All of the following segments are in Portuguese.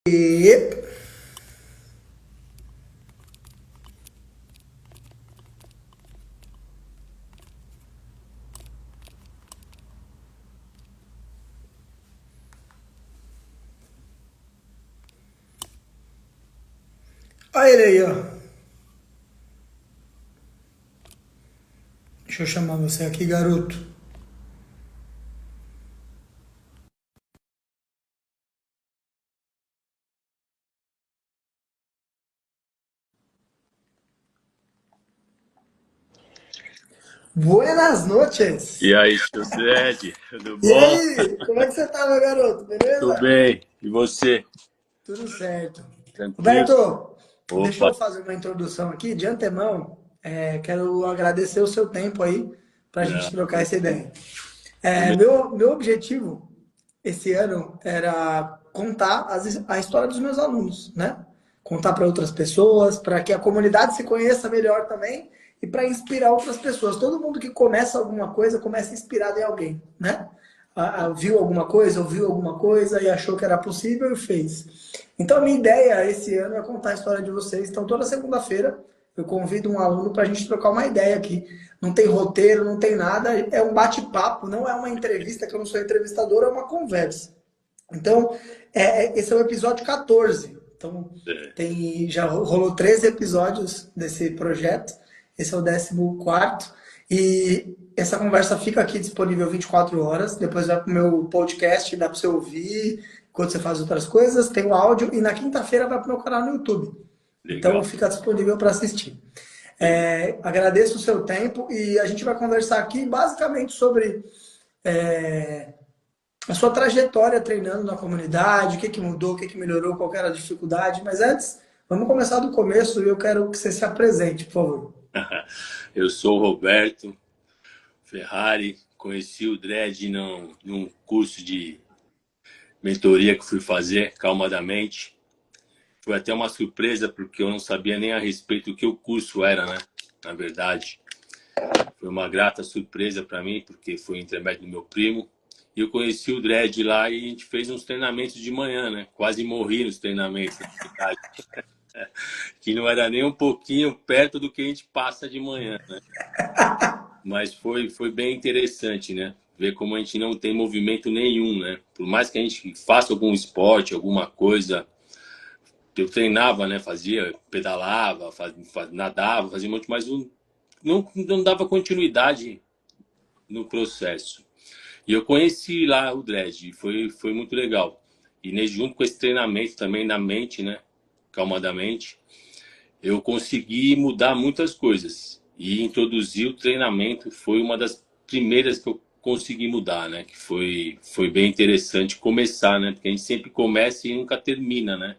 E... Olha ele aí, ó. Deixa eu chamar você aqui, garoto. Buenas E noches. aí, seu Dredd, tudo E bom? aí, como é que você tá, meu garoto? Tudo Beleza? bem. E você? Tudo certo. Tranquilo? Roberto, deixa Opa, eu fazer uma introdução aqui. De antemão, quero agradecer o seu tempo aí para a gente não, trocar essa ideia. beleza. Meu objetivo esse ano era contar a história dos meus alunos, né? Contar para outras pessoas, para que a comunidade se conheça melhor também e para inspirar outras pessoas. Todo mundo que começa alguma coisa começa inspirado em alguém, né? Viu alguma coisa, ouviu alguma coisa e achou que era possível e fez. Então, a minha ideia esse ano é contar a história de vocês. Então, toda segunda-feira eu convido um aluno para a gente trocar uma ideia aqui. Não tem roteiro, não tem nada, é um bate-papo, não é uma entrevista, que eu não sou entrevistador, é uma conversa. Então, esse é o episódio 14. Então, É, já rolou 13 episódios desse projeto. Esse é o 14º. E essa conversa fica aqui disponível 24 horas. Depois vai para o meu podcast, dá para você ouvir enquanto você faz outras coisas. Tem o áudio. E na quinta-feira vai para o meu canal no YouTube. Então, legal, fica disponível para assistir. beleza. Agradeço o seu tempo e a gente vai conversar aqui basicamente sobre é, a sua trajetória treinando na comunidade, o que mudou, o que melhorou, qual que era a dificuldade. Mas antes, vamos começar do começo e eu quero que você se apresente, por favor. Eu sou o Roberto Ferrari, conheci o Dredd num curso de mentoria que fui fazer, calmadamente. Foi até uma surpresa, porque eu não sabia nem a respeito do que o curso era, né? Na verdade. Foi uma grata surpresa para mim, porque foi intermédio do meu primo. E eu conheci o Dredd lá e a gente fez uns treinamentos de manhã, né? Quase morri nos treinamentos, na verdade. Que não era nem um pouquinho perto do que a gente passa de manhã, né? Mas foi bem interessante, né? Ver como a gente não tem movimento nenhum, né? Por mais que a gente faça algum esporte, alguma coisa, eu treinava, né? Fazia, pedalava, nadava, fazia um monte, mas não dava continuidade no processo. E eu conheci lá o Dredd, foi muito legal. E junto com esse treinamento também na mente, né? Calmadamente, eu consegui mudar muitas coisas. E introduzir o treinamento foi uma das primeiras que eu consegui mudar, né? Que foi bem interessante começar, né? Porque a gente sempre começa e nunca termina, né?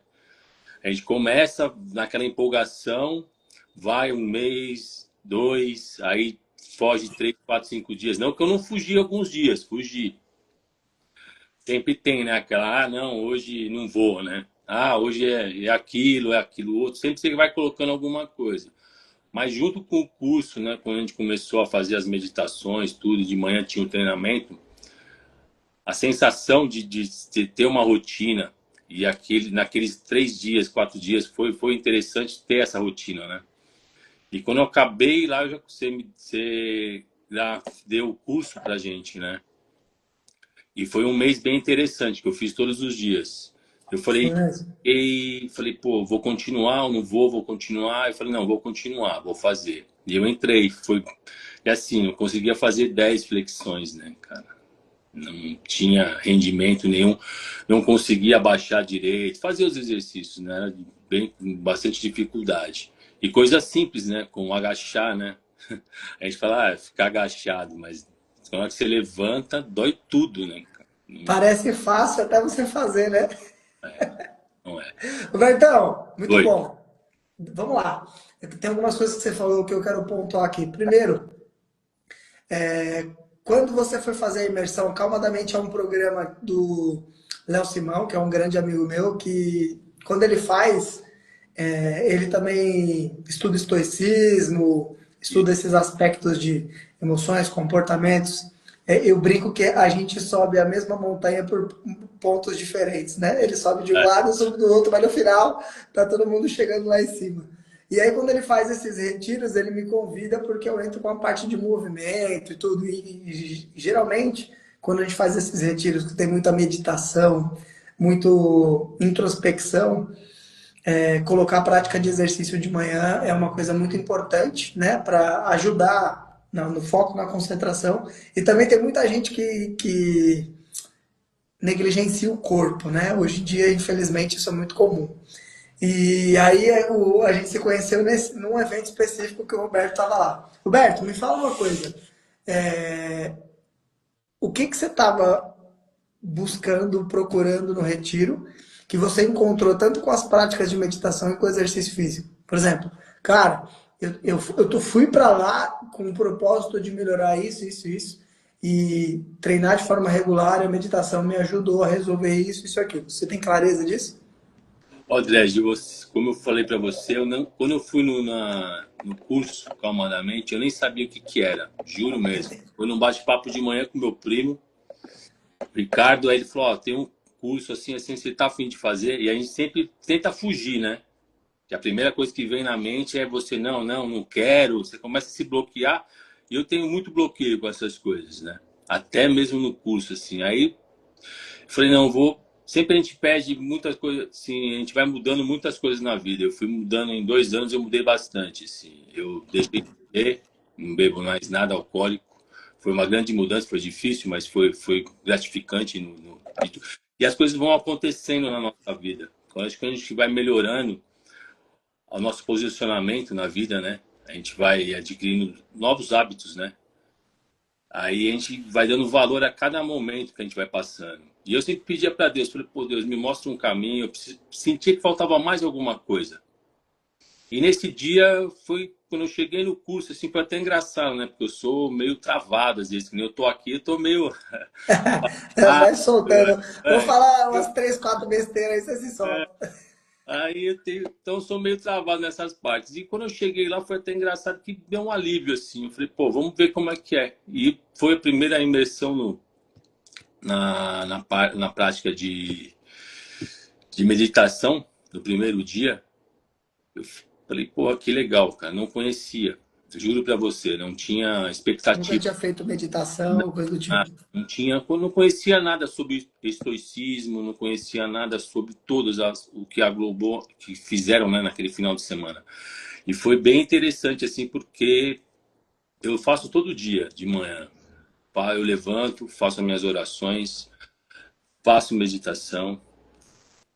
A gente começa naquela empolgação, vai um mês, dois, aí foge 3, 4, 5 dias. Não que eu não fugi alguns dias, fugi. Sempre tem, né? Aquela, não, hoje não vou, né? Hoje é aquilo outro. Sempre você vai colocando alguma coisa. Mas junto com o curso, né? Quando a gente começou a fazer as meditações, tudo, de manhã tinha um treinamento, a sensação de ter uma rotina e naqueles 3 dias, 4 dias, foi interessante ter essa rotina, né? E quando eu acabei lá, você já deu o curso pra gente, né? E foi um mês bem interessante, que eu fiz todos os dias. Eu Foi falei, mesmo? pô, vou continuar ou não vou? Vou continuar. Eu falei, não, vou continuar, vou fazer. E eu entrei, e assim, eu conseguia fazer 10 flexões, né, cara? Não tinha rendimento nenhum, não conseguia abaixar direito, fazer os exercícios, né? Bem, com bastante dificuldade. E coisa simples, né? Como agachar, né? A gente fala, ficar agachado, mas na hora que você levanta, dói tudo, né, cara? Parece fácil até você fazer, né? Não é. Robertão, muito Oi. bom. Vamos lá. Tem algumas coisas que você falou que eu quero pontuar aqui. Primeiro, quando você foi fazer a imersão, Calmadamente é um programa do Léo Simão, que é um grande amigo meu, que quando ele faz, ele também estuda estoicismo, estuda esses aspectos de emoções, comportamentos. Eu brinco que a gente sobe a mesma montanha por pontos diferentes, né? Ele sobe de um É, lado, eu subo do outro, mas no final tá todo mundo chegando lá em cima. E aí, quando ele faz esses retiros, ele me convida porque eu entro com a parte de movimento e tudo. E geralmente, quando a gente faz esses retiros que tem muita meditação, muito introspecção, colocar a prática de exercício de manhã é uma coisa muito importante, né, para ajudar no foco, na concentração. E também tem muita gente que negligencia o corpo, né? Hoje em dia, infelizmente, isso é muito comum. E aí a gente se conheceu num evento específico que o Roberto estava lá. Roberto, me fala uma coisa. É, o que você estava buscando, procurando no retiro, que você encontrou tanto com as práticas de meditação e com o exercício físico? Por exemplo, cara, fui para lá com o propósito de melhorar isso, e treinar de forma regular, a meditação me ajudou a resolver isso, aquilo. Você tem clareza disso? Ó, André, como eu falei para você, eu não, quando eu fui no curso Calmadamente, eu nem sabia o que que era, juro mesmo. Foi num bate-papo de manhã com meu primo, Ricardo, aí ele falou, ó, tem um curso assim, assim, você tá a fim de fazer? E a gente sempre tenta fugir, né? Que a primeira coisa que vem na mente é você, não quero, você começa a se bloquear, e eu tenho muito bloqueio com essas coisas, né? Até mesmo no curso, assim. Aí eu falei, não, vou. Sempre a gente pede muitas coisas, assim, a gente vai mudando muitas coisas na vida. Eu fui mudando em 2 anos, eu mudei bastante, assim. Eu deixei de beber, não bebo mais nada alcoólico. Foi uma grande mudança, foi difícil, mas foi gratificante. E as coisas vão acontecendo na nossa vida. Eu acho que a gente vai melhorando o nosso posicionamento na vida, né? A gente vai adquirindo novos hábitos, né? Aí a gente vai dando valor a cada momento que a gente vai passando. E eu sempre pedia para Deus, falei, pô, Deus, me mostra um caminho. Sentia que faltava mais alguma coisa. E nesse dia foi quando eu cheguei no curso, assim, foi até engraçado, né? Porque eu sou meio travado, às vezes, quando eu tô aqui, eu tô meio. Ah, Vai soltando. Vou é, falar umas três, quatro besteiras aí, você se solta. aí eu tenho, então eu sou meio travado nessas partes. E quando eu cheguei lá foi até engraçado que deu um alívio assim. Eu falei, pô, vamos ver como é que é. E foi a primeira imersão na prática de meditação do primeiro dia. Eu falei, pô, que legal, cara. Não conhecia. Juro pra você, não tinha Nunca expectativa. tinha feito meditação, coisa do tipo. Não tinha, não conhecia nada sobre estoicismo, não conhecia nada sobre o que a Globo que fizeram, né, naquele final de semana. E foi bem interessante assim, porque eu faço todo dia de manhã. Eu levanto, faço as minhas orações, faço meditação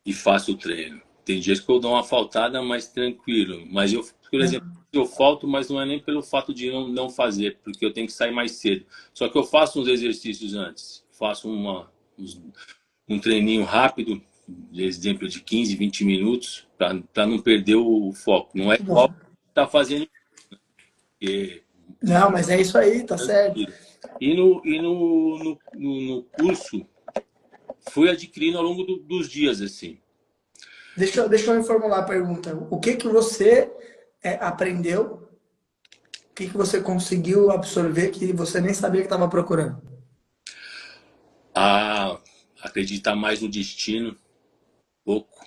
e faço o treino. Tem dias que eu dou uma faltada mais tranquilo, mas eu, por Né? exemplo, eu falto, mas não é nem pelo fato de não fazer, porque eu tenho que sair mais cedo. Só que eu faço uns exercícios antes, faço um treininho rápido, de exemplo de 15, 20 minutos, para não perder o foco. Não é Muito igual bom. tá fazendo, porque Não, mas é isso aí, tá certo. no curso fui adquirindo ao longo dos dias assim. Deixa eu reformular a pergunta. O que que você aprendeu? O que que você conseguiu absorver que você nem sabia que estava procurando? A acreditar mais no destino, pouco,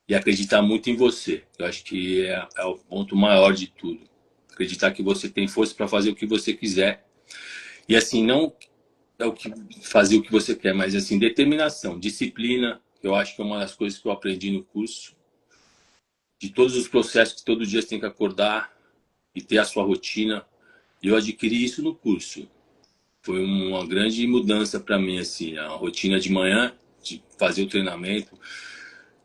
e acreditar muito em você. Eu acho que é o ponto maior de tudo. Acreditar que você tem força para fazer o que você quiser. E assim, não é o que fazer o que você quer, mas assim, determinação, disciplina. Eu acho que é uma das coisas que eu aprendi no curso. De todos os processos que todo dia você tem que acordar e ter a sua rotina. E eu adquiri isso no curso. Foi uma grande mudança para mim, assim, a rotina de manhã, de fazer o treinamento,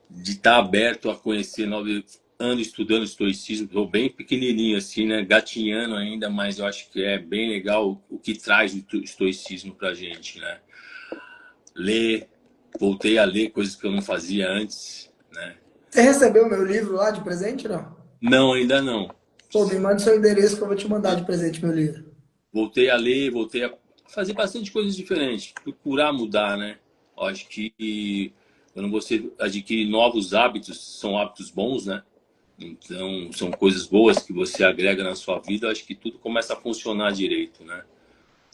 de estar aberto a conhecer novos. Ando estudando estoicismo, estou bem pequenininho, assim, né? Gatinhando ainda, mas eu acho que é bem legal o que traz o estoicismo para gente, né? Ler, voltei a ler coisas que eu não fazia antes, né? Você recebeu meu livro lá de presente, não? Não, ainda não. Pô, me manda seu endereço que eu vou te mandar de presente meu livro. Voltei a ler, voltei a fazer bastante coisas diferentes, procurar mudar, né? Eu acho que quando você adquire novos hábitos, são hábitos bons, né? Então, são coisas boas que você agrega na sua vida, eu acho que tudo começa a funcionar direito, né?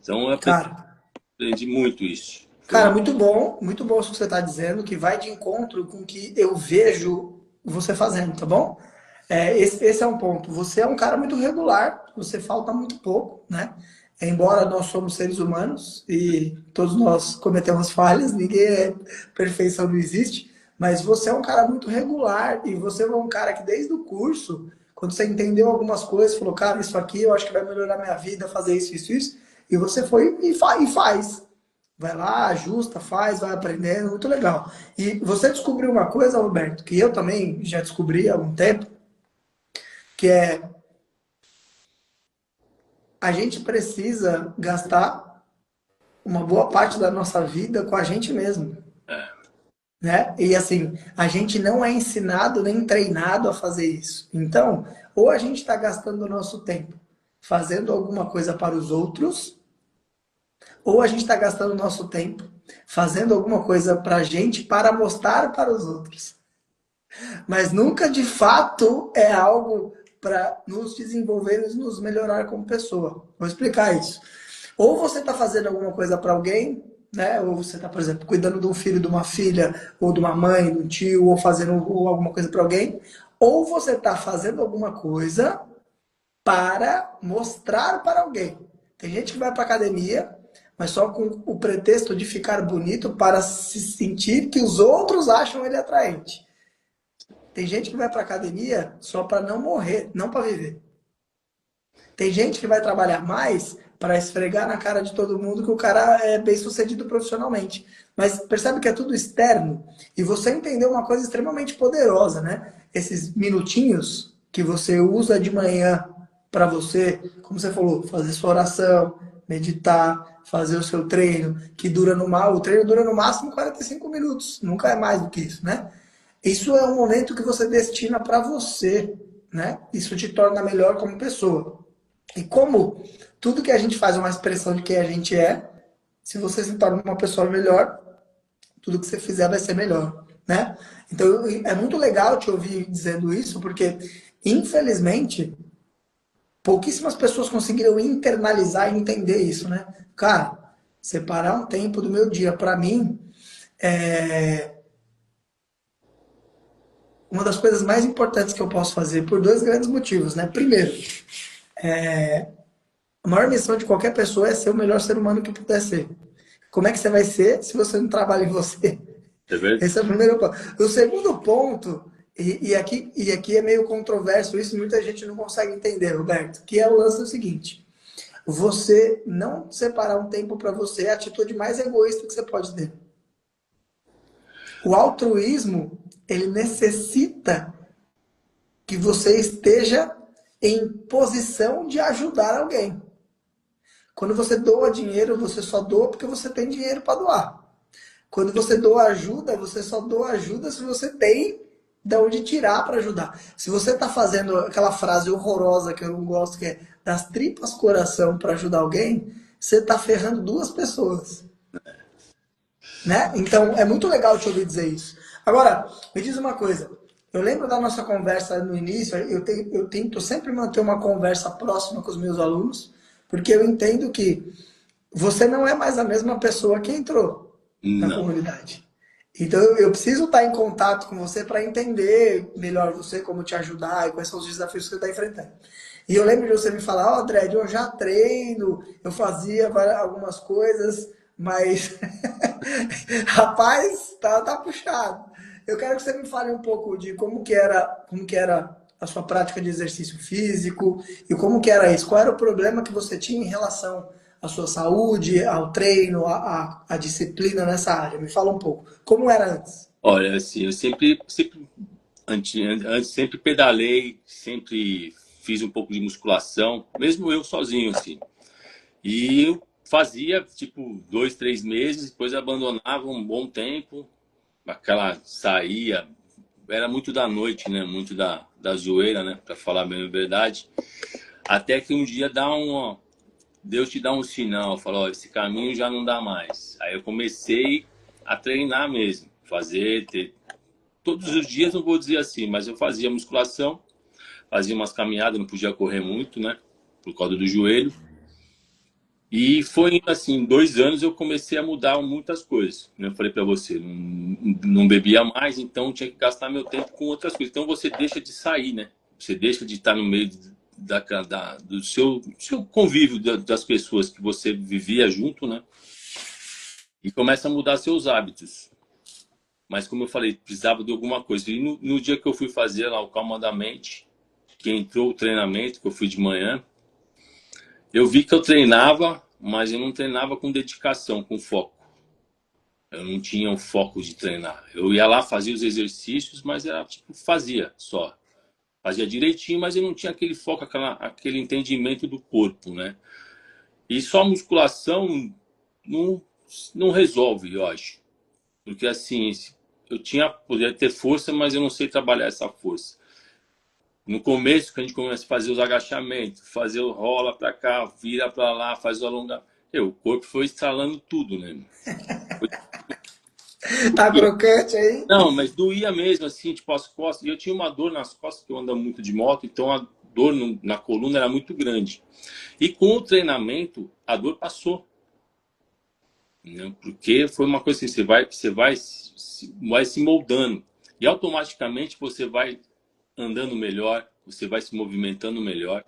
Então, eu aprendi Cara, Aprendi muito isso. Cara, muito bom isso que você está dizendo, que vai de encontro com o que eu vejo você fazendo, tá bom? Esse é um ponto. Você é um cara muito regular, você falta muito pouco, né? Embora nós somos seres humanos e todos nós cometemos falhas, ninguém é perfeição, não existe, mas você é um cara muito regular e você é um cara que desde o curso, quando você entendeu algumas coisas, falou, cara, isso aqui eu acho que vai melhorar minha vida, fazer isso, isso, isso, e você foi e faz. Vai lá, ajusta, faz, vai aprendendo, muito legal. E você descobriu uma coisa, Roberto, que eu também já descobri há algum tempo, que é a gente precisa gastar uma boa parte da nossa vida com a gente mesmo, né? E assim, a gente não é ensinado nem treinado a fazer isso. Então, ou a gente está gastando o nosso tempo fazendo alguma coisa para os outros, ou a gente está gastando o nosso tempo fazendo alguma coisa para a gente para mostrar para os outros. Mas nunca de fato é algo para nos desenvolver e nos melhorar como pessoa. Vou explicar isso. Ou você está fazendo alguma coisa para alguém, né? Ou você está, por exemplo, cuidando de um filho, de uma filha, ou de uma mãe, de um tio, ou fazendo alguma coisa para alguém. Ou você está fazendo alguma coisa para mostrar para alguém. Tem gente que vai para academia, mas só com o pretexto de ficar bonito para se sentir que os outros acham ele atraente. Tem gente que vai para academia só para não morrer, não para viver. Tem gente que vai trabalhar mais para esfregar na cara de todo mundo que o cara é bem sucedido profissionalmente. Mas percebe que é tudo externo e você entendeu uma coisa extremamente poderosa, né? Esses minutinhos que você usa de manhã para você, como você falou, fazer sua oração, meditar, fazer o seu treino, que dura o treino dura no máximo 45 minutos, nunca é mais do que isso, né? Isso é um momento que você destina para você, né? Isso te torna melhor como pessoa. E como tudo que a gente faz é uma expressão de quem a gente é, se você se torna uma pessoa melhor, tudo que você fizer vai ser melhor, né? Então é muito legal te ouvir dizendo isso, porque infelizmente pouquíssimas pessoas conseguiram internalizar e entender isso, né? Cara, separar um tempo do meu dia para mim é uma das coisas mais importantes que eu posso fazer por dois grandes motivos, né? Primeiro, a maior missão de qualquer pessoa é ser o melhor ser humano que puder ser. Como é que você vai ser se você não trabalha em você? É verdade? Esse é o primeiro ponto. O segundo ponto, e aqui é meio controverso isso, muita gente não consegue entender, Roberto, que é o lance do seguinte: você não separar um tempo para você é a atitude mais egoísta que você pode ter. O altruísmo, ele necessita que você esteja em posição de ajudar alguém. Quando você doa dinheiro, você só doa porque você tem dinheiro para doar. Quando você doa ajuda, você só doa ajuda se você tem de onde tirar para ajudar. Se você está fazendo aquela frase horrorosa que eu não gosto, que é das tripas coração para ajudar alguém, você está ferrando duas pessoas. Né? Então, é muito legal te ouvir dizer isso. Agora, me diz uma coisa. Eu lembro da nossa conversa no início, eu tento sempre manter uma conversa próxima com os meus alunos, porque eu entendo que você não é mais a mesma pessoa que entrou na Não. comunidade. Então, eu preciso estar em contato com você para entender melhor você, como te ajudar e quais são os desafios que você está enfrentando. E eu lembro de você me falar, ó, Dredd, eu já treino, eu fazia algumas coisas, mas, rapaz, tá puxado. Eu quero que você me fale um pouco de como que era a sua prática de exercício físico e como que era isso. Qual era o problema que você tinha em relação à sua saúde, ao treino, à disciplina nessa área? Me fala um pouco. Como era antes? Olha, assim, eu antes sempre pedalei, sempre fiz um pouco de musculação, mesmo eu sozinho, assim. E eu fazia, tipo, 2, 3 meses, depois abandonava um bom tempo, aquela saía, era muito da noite, né? Muito da zoeira, né? Pra falar bem a verdade. Até que um dia Deus te dá um sinal, fala, ó, esse caminho já não dá mais. Aí eu comecei a treinar mesmo, todos os dias, não vou dizer assim, mas eu fazia musculação, fazia umas caminhadas, não podia correr muito, né? Por causa do joelho. E foi assim, em 2 anos eu comecei a mudar muitas coisas. Eu falei para você, não bebia mais, então tinha que gastar meu tempo com outras coisas. Então você deixa de sair, né? Você deixa de estar no meio do seu convívio das pessoas que você vivia junto, né? E começa a mudar seus hábitos. Mas como eu falei, precisava de alguma coisa. E no dia que eu fui fazer lá o Calma da Mente, que entrou o treinamento, que eu fui de manhã, eu vi que eu treinava, mas eu não treinava com dedicação, com foco. Eu não tinha um foco de treinar. Eu ia lá, fazia os exercícios, mas era tipo, fazia só. Fazia direitinho, mas eu não tinha aquele foco, aquele entendimento do corpo, né? E só musculação não, não resolve, eu acho. Porque assim, poderia ter força, mas eu não sei trabalhar essa força. No começo, que a gente começa a fazer os agachamentos, fazer o rola pra cá, vira pra lá, faz o alongamento. O corpo foi estralando tudo, né? Tá crocante aí? Não, mas doía mesmo, assim, tipo as costas. E eu tinha uma dor nas costas, que eu ando muito de moto, então a dor na coluna era muito grande. E com o treinamento, a dor passou. Né? Porque foi uma coisa assim, vai se moldando. E automaticamente você vai andando melhor, você vai se movimentando melhor.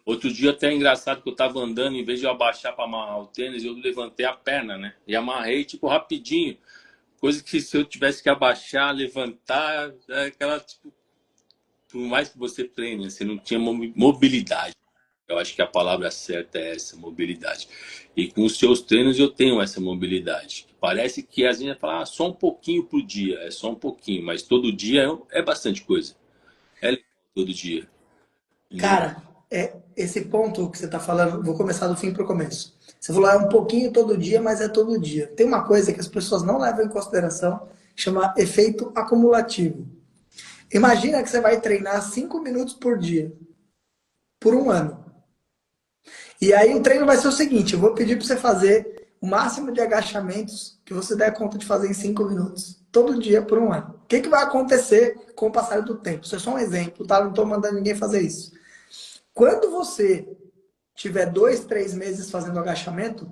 Outro dia até é engraçado que eu tava andando, em vez de eu abaixar para amarrar o tênis, eu levantei a perna, né? E amarrei, tipo, rapidinho. Coisa que se eu tivesse que abaixar, levantar, é aquela, tipo, por mais que você treine, você não tinha mobilidade. Eu acho que a palavra certa é essa, mobilidade. E com os seus treinos eu tenho essa mobilidade. Parece que a gente vai falar só um pouquinho por dia, é só um pouquinho, mas todo dia é bastante coisa. É legal todo dia. Entendeu? Cara, esse ponto que você está falando, vou começar do fim para o começo. Você falou, é um pouquinho todo dia, mas é todo dia. Tem uma coisa que as pessoas não levam em consideração, chama efeito acumulativo. Imagina que você vai treinar 5 minutos por dia, por um ano. E aí o treino vai ser o seguinte, eu vou pedir para você fazer o máximo de agachamentos que você der conta de fazer em 5 minutos, todo dia por um ano. O que, que vai acontecer com o passar do tempo? Isso é só um exemplo, tá? Não estou mandando ninguém fazer isso. Quando você tiver 2, 3 meses fazendo agachamento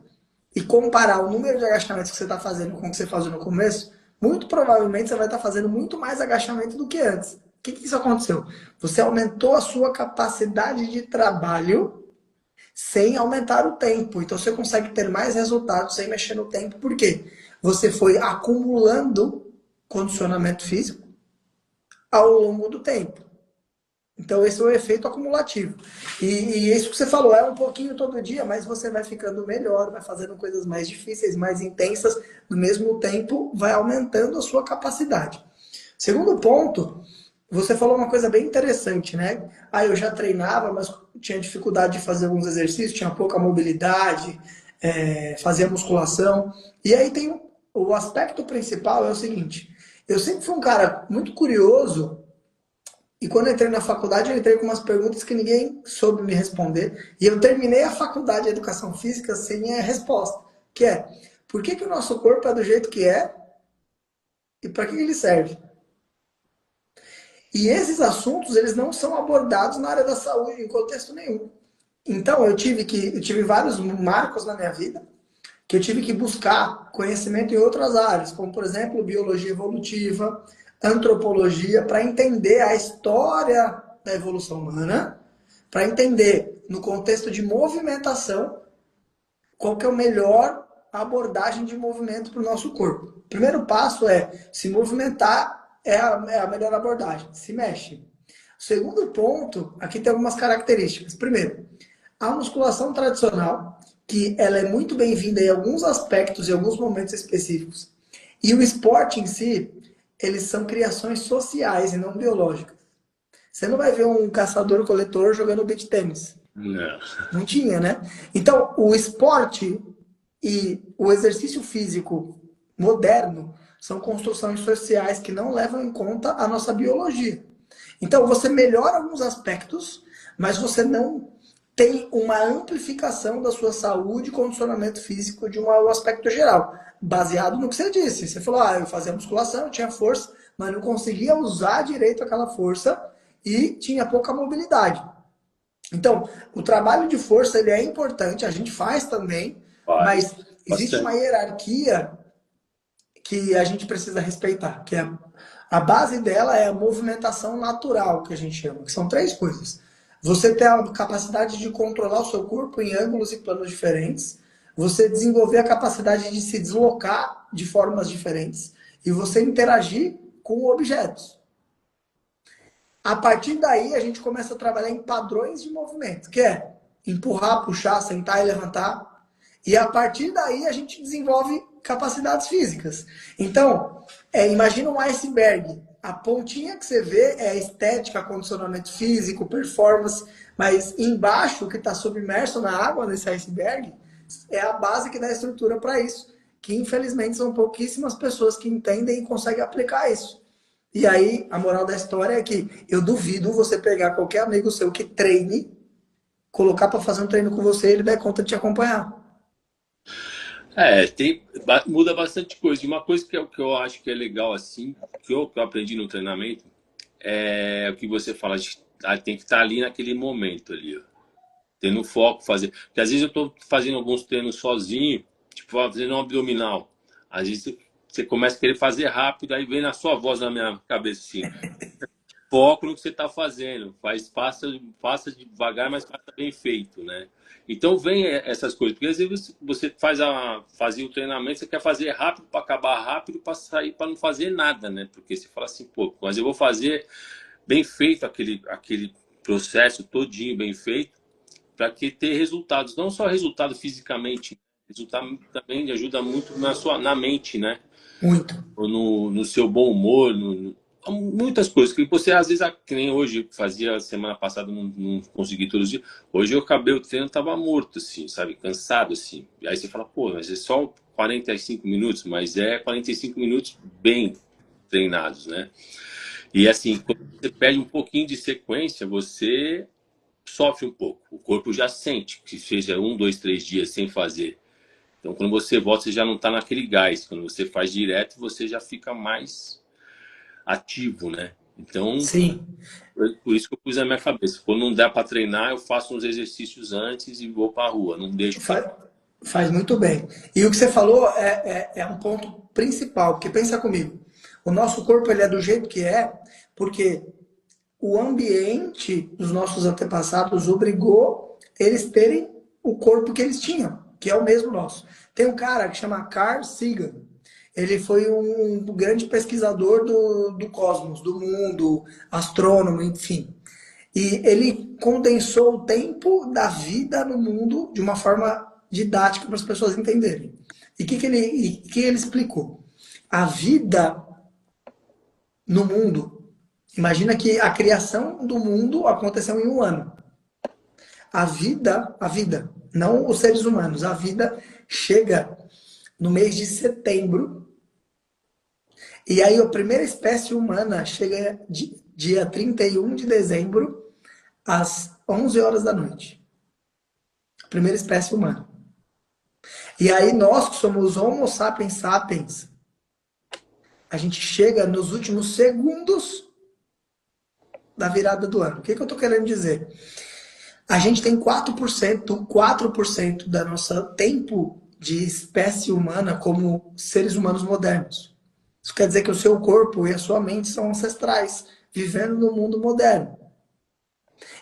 e comparar o número de agachamentos que você está fazendo com o que você fazia no começo, muito provavelmente você vai estar fazendo muito mais agachamento do que antes. O que, que isso aconteceu? Você aumentou a sua capacidade de trabalho sem aumentar o tempo. Então você consegue ter mais resultados sem mexer no tempo. Por quê? Você foi acumulando condicionamento físico ao longo do tempo. Então esse é o efeito acumulativo. E isso que você falou, é um pouquinho todo dia, mas você vai ficando melhor, vai fazendo coisas mais difíceis, mais intensas, no mesmo tempo vai aumentando a sua capacidade. Segundo ponto, você falou uma coisa bem interessante, né? Ah, eu já treinava, mas tinha dificuldade de fazer alguns exercícios, tinha pouca mobilidade, fazia musculação. E aí tem o aspecto principal é o seguinte, eu sempre fui um cara muito curioso e quando eu entrei na faculdade, eu entrei com umas perguntas que ninguém soube me responder. E eu terminei a faculdade de Educação Física sem a resposta. Que é, por que, que o nosso corpo é do jeito que é e para que ele serve? E esses assuntos, eles não são abordados na área da saúde em contexto nenhum. Então, eu tive vários marcos na minha vida que eu tive que buscar conhecimento em outras áreas, como, por exemplo, biologia evolutiva, antropologia, para entender a história da evolução humana, para entender, no contexto de movimentação, qual que é a melhor abordagem de movimento para o nosso corpo. O primeiro passo é se movimentar é a melhor abordagem, se mexe. O segundo ponto, aqui tem algumas características. Primeiro, a musculação tradicional, que ela é muito bem-vinda em alguns aspectos, em alguns momentos específicos. E o esporte em si, eles são criações sociais e não biológicas. Você não vai ver um caçador-coletor jogando beach tênis. Não. Não tinha, né? Então, o esporte e o exercício físico moderno são construções sociais que não levam em conta a nossa biologia. Então, você melhora alguns aspectos, mas você não tem uma amplificação da sua saúde e condicionamento físico de um aspecto geral, baseado no que você disse. Você falou, eu fazia musculação, eu tinha força, mas não conseguia usar direito aquela força e tinha pouca mobilidade. Então, o trabalho de força ele é importante, a gente faz também, mas Faz existe uma bastante. hierarquia que a gente precisa respeitar, que é a base dela é a movimentação natural, que a gente chama, que são três coisas. Você ter a capacidade de controlar o seu corpo em ângulos e planos diferentes, você desenvolver a capacidade de se deslocar de formas diferentes e você interagir com objetos. A partir daí, a gente começa a trabalhar em padrões de movimento, que é empurrar, puxar, sentar e levantar. E a partir daí, a gente desenvolve capacidades físicas. Então, imagina um iceberg. A pontinha que você vê é estética, condicionamento físico, performance, mas embaixo, que está submerso na água, nesse iceberg, é a base que dá estrutura para isso. Que infelizmente são pouquíssimas pessoas que entendem e conseguem aplicar isso. E aí, a moral da história é que eu duvido você pegar qualquer amigo seu que treine, colocar para fazer um treino com você e ele der conta de te acompanhar. Muda bastante coisa. E uma coisa que eu acho que é legal, assim, que eu aprendi no treinamento, é o que você fala, tem que estar ali naquele momento ali, ó, tendo foco, fazer. Porque às vezes eu estou fazendo alguns treinos sozinho, tipo, fazendo um abdominal. Às vezes você começa a querer fazer rápido, aí vem na sua voz na minha cabeça assim, foco no que você está fazendo, faça devagar, mas faça bem feito, né? Então vem essas coisas, porque às vezes você fazia o treinamento, você quer fazer rápido para acabar rápido, para sair, para não fazer nada, né? Porque você fala assim, pô, mas eu vou fazer bem feito aquele processo todinho bem feito, para que ter resultados, não só resultado fisicamente, resultado também ajuda muito na mente, né? Muito. Ou no seu bom humor, muitas coisas que você às vezes, que nem hoje fazia semana passada, não consegui todos os dias. Hoje eu acabei o treino, tava morto, assim, sabe, cansado, assim. E aí você fala, pô, mas é só 45 minutos, mas é 45 minutos bem treinados, né? E assim, quando você perde um pouquinho de sequência, você sofre um pouco. O corpo já sente que seja 1, 2, 3 dias sem fazer. Então, quando você volta, você já não está naquele gás. Quando você faz direto, você já fica mais ativo, né? Então, Sim. por isso que eu pus na minha cabeça. Quando não der para treinar, eu faço uns exercícios antes e vou para a rua. Não deixo para. Faz, faz muito bem. E o que você falou é um ponto principal, porque pensa comigo. O nosso corpo ele é do jeito que é, porque o ambiente dos nossos antepassados obrigou eles terem o corpo que eles tinham, que é o mesmo nosso. Tem um cara que chama Carl Sagan. Ele foi um grande pesquisador do cosmos, do mundo, astrônomo, enfim. E ele condensou o tempo da vida no mundo de uma forma didática para as pessoas entenderem. E o que ele explicou? A vida no mundo. Imagina que a criação do mundo aconteceu em um ano. A vida, não os seres humanos, a vida chega no mês de setembro. E aí a primeira espécie humana chega dia 31 de dezembro, às 11 horas da noite. A primeira espécie humana. E aí nós que somos Homo sapiens sapiens, a gente chega nos últimos segundos da virada do ano. O que eu estou querendo dizer? A gente tem 4% da nossa tempo de espécie humana como seres humanos modernos. Isso quer dizer que o seu corpo e a sua mente são ancestrais, vivendo no mundo moderno.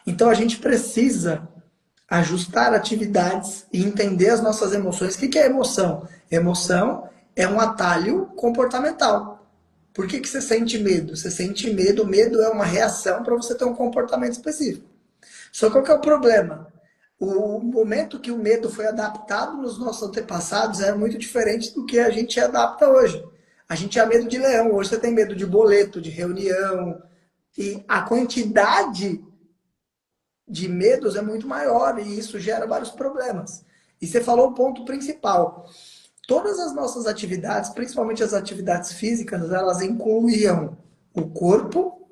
Então a gente precisa ajustar atividades e entender as nossas emoções. O que é emoção? Emoção é um atalho comportamental. Por que você sente medo? Você sente medo, medo é uma reação para você ter um comportamento específico. Só que qual que é o problema? O momento que o medo foi adaptado nos nossos antepassados era muito diferente do que a gente adapta hoje. A gente tinha medo de leão, hoje você tem medo de boleto, de reunião. E a quantidade de medos é muito maior e isso gera vários problemas. E você falou o ponto principal. Todas as nossas atividades, principalmente as atividades físicas, elas incluíam o corpo,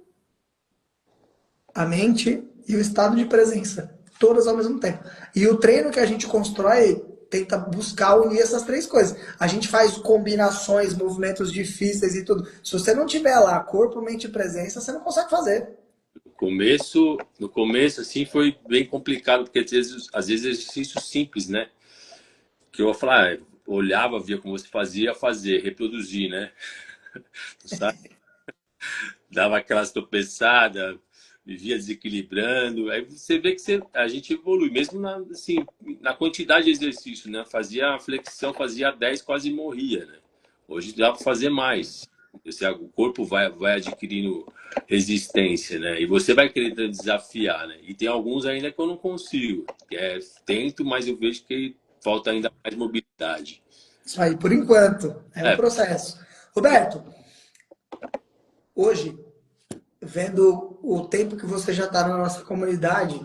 a mente e o estado de presença. Todas ao mesmo tempo. E o treino que a gente constrói tenta buscar unir essas três coisas. A gente faz combinações, movimentos difíceis e tudo. Se você não tiver lá corpo, mente e presença, você não consegue fazer. No começo, assim, foi bem complicado, porque às vezes exercício simples, né? Que eu falava, olhava, via como você fazia, fazer, reproduzir, né? Sabe? Dava aquelas tropeçadas, vivia desequilibrando. Aí você vê que a gente evolui, mesmo na, assim, na quantidade de exercício, né? Fazia flexão, fazia 10, quase morria, né? Hoje dá para fazer mais. O corpo vai adquirindo resistência, né? E você vai querer desafiar, né? E tem alguns ainda que eu não consigo. Tento, mas eu vejo que falta ainda mais mobilidade. Isso aí, por enquanto, é um É, processo. Roberto, hoje, vendo o tempo que você já está na nossa comunidade,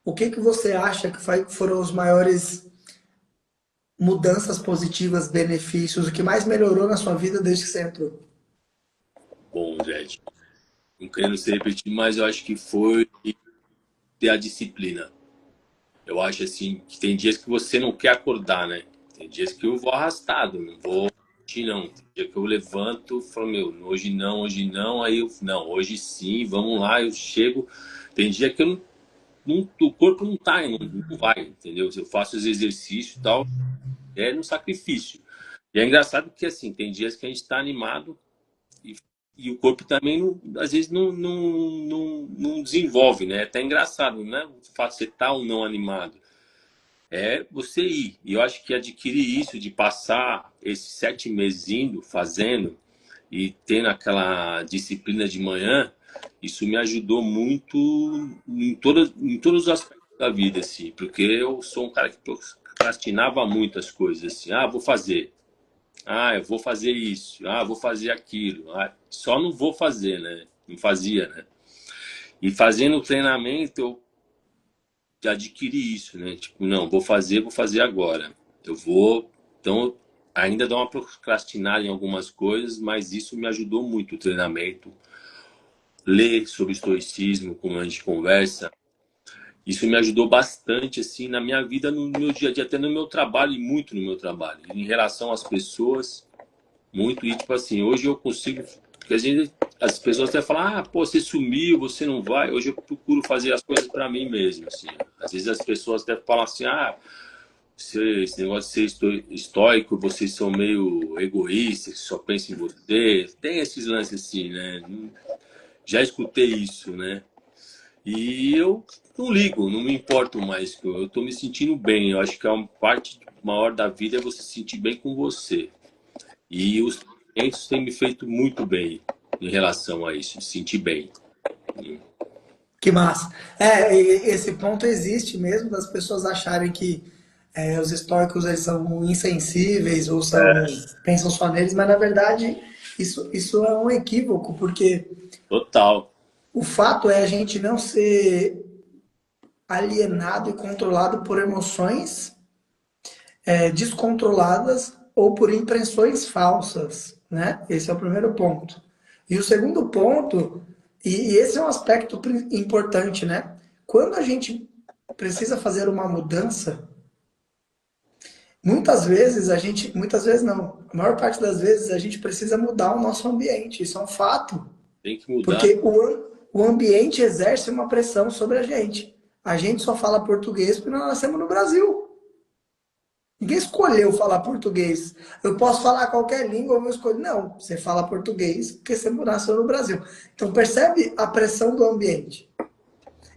o que você acha que foram os maiores mudanças positivas, benefícios, o que mais melhorou na sua vida desde que você entrou? bom, Dredd. Não querendo se repetir, mas eu acho que foi ter a disciplina. Eu acho assim que tem dias que você não quer acordar, né? Tem dias que eu vou arrastado, não vou mentir, não. Tem dia que eu levanto e falo, meu, hoje não, aí eu, não, hoje sim, vamos lá, eu chego. Tem dia que eu o corpo não tá, não vai, entendeu? Eu faço os exercícios e tal, é no sacrifício. E é engraçado que assim, tem dias que a gente tá animado e, e o corpo também, às vezes, não desenvolve, né? É até engraçado, né? O fato de você estar ou não animado. É você ir. E eu acho que adquirir isso, de passar esses 7 meses indo, fazendo e tendo aquela disciplina de manhã, isso me ajudou muito em todos os aspectos da vida, assim. Porque eu sou um cara que procrastinava muitas coisas, assim. Ah, vou fazer. Ah, eu vou fazer isso. Ah, vou fazer aquilo. Ah, só não vou fazer, né? Não fazia, né? E fazendo o treinamento, eu adquirir isso, né? Tipo, não, vou fazer agora. Eu vou. Então, ainda dá uma procrastinada em algumas coisas, mas isso me ajudou muito o treinamento. Ler sobre estoicismo, como a gente conversa, isso me ajudou bastante, assim, na minha vida, no meu dia a dia, até no meu trabalho e muito no meu trabalho. Em relação às pessoas, muito. E, tipo assim, hoje eu consigo. Porque as pessoas até falam, ah, pô, você sumiu, você não vai. Hoje eu procuro fazer as coisas para mim mesmo, assim. Às vezes as pessoas até falam assim, ah, esse negócio de ser estoico, vocês são meio egoístas, só pensam em você. Tem esses lances assim, né? Já escutei isso, né? E eu não ligo, não me importo mais. Eu tô me sentindo bem. Eu acho que a parte maior da vida é você se sentir bem com você. E os treinamentos têm me feito muito bem em relação a isso, me sentir bem. Que massa. Esse ponto existe mesmo das pessoas acharem que os estoicos eles são insensíveis ou pensam só neles, mas na verdade isso é um equívoco, porque Total. o fato é a gente não ser alienado e controlado por emoções descontroladas ou por impressões falsas, né? Esse é o primeiro ponto. E o segundo ponto, e esse é um aspecto importante, né? Quando a gente precisa fazer uma mudança, muitas vezes não, a maior parte das vezes a gente precisa mudar o nosso ambiente, isso é um fato, Tem que mudar. porque o ambiente exerce uma pressão sobre a gente. A gente só fala português porque nós nascemos no Brasil. Ninguém escolheu falar português. Eu posso falar qualquer língua, eu vou escolher. Não, você fala português porque você nasceu no Brasil. Então percebe a pressão do ambiente.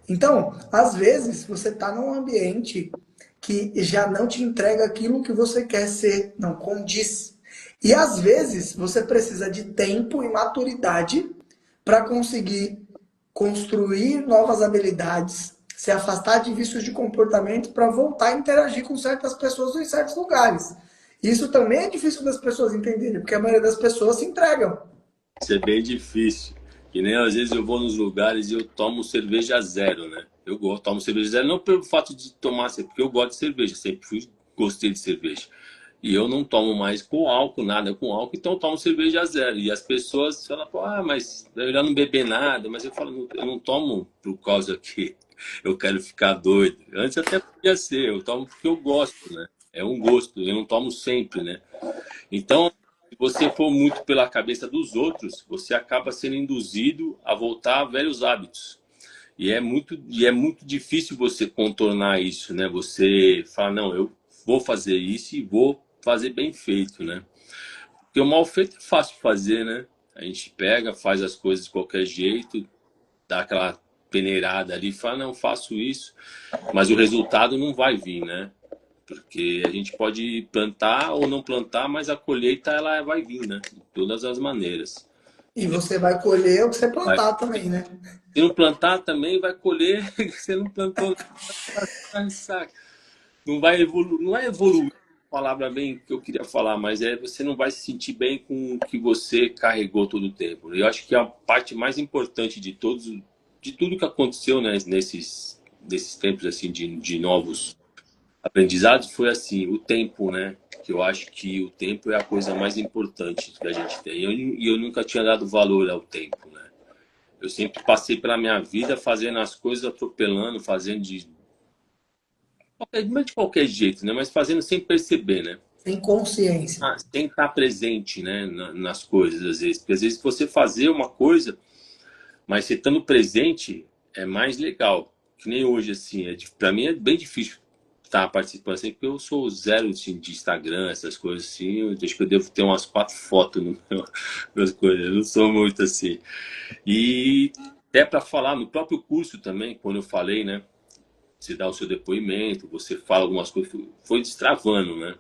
Então, às vezes, você está num ambiente que já não te entrega aquilo que você quer ser, não condiz. E às vezes você precisa de tempo e maturidade para conseguir construir novas habilidades, se afastar de vícios de comportamento para voltar a interagir com certas pessoas em certos lugares. Isso também é difícil das pessoas entenderem, porque a maioria das pessoas se entregam. Isso é bem difícil. Que nem às vezes eu vou nos lugares e eu tomo cerveja zero, né? Eu gosto, tomo cerveja zero, não pelo fato de tomar, porque eu gosto de cerveja, sempre gostei de cerveja. E eu não tomo mais com álcool, nada com álcool, então eu tomo cerveja zero. E as pessoas falam, pô, ah, mas é melhor não beber nada. Mas eu falo, eu não tomo por causa que eu quero ficar doido. Antes até podia ser, eu tomo porque eu gosto, né? É um gosto, eu não tomo sempre, né? Então, se você for muito pela cabeça dos outros, você acaba sendo induzido a voltar a velhos hábitos. E é muito difícil você contornar isso, né? Você fala, não, eu vou fazer isso e vou fazer bem feito, né? Porque o mal feito é fácil de fazer, né? A gente pega, faz as coisas de qualquer jeito, dá aquela peneirada ali, fala, não, faço isso, mas o resultado não vai vir, né? Porque a gente pode plantar ou não plantar, mas a colheita ela vai vir, né? De todas as maneiras. E você vai colher o que você Vai- plantar também, né? Se não plantar também vai colher, você não plantou, saca? Não vai evoluir, não é evoluir, palavra bem que eu queria falar, mas é você não vai se sentir bem com o que você carregou todo o tempo. Eu acho que a parte mais importante de todos, de tudo que aconteceu, né, nesses tempos assim de novos aprendizados foi assim, o tempo, né? Que eu acho que o tempo é a coisa mais importante que a gente tem. E eu nunca tinha dado valor ao tempo, né? Eu sempre passei pela minha vida fazendo as coisas, atropelando, fazendo de qualquer jeito, né? Mas fazendo sem perceber, né? Sem consciência. Sem estar presente, né? Nas coisas, às vezes. Porque às vezes você fazer uma coisa, mas você estando presente é mais legal. Que nem hoje, assim. Pra mim é bem difícil estar participando assim, porque eu sou zero assim, de Instagram, essas coisas assim. Eu acho que eu devo ter umas 4 fotos no nas coisas. Eu não sou muito assim. E até para falar no próprio curso também, quando eu falei, né? Você dá o seu depoimento, você fala algumas coisas, foi destravando, né?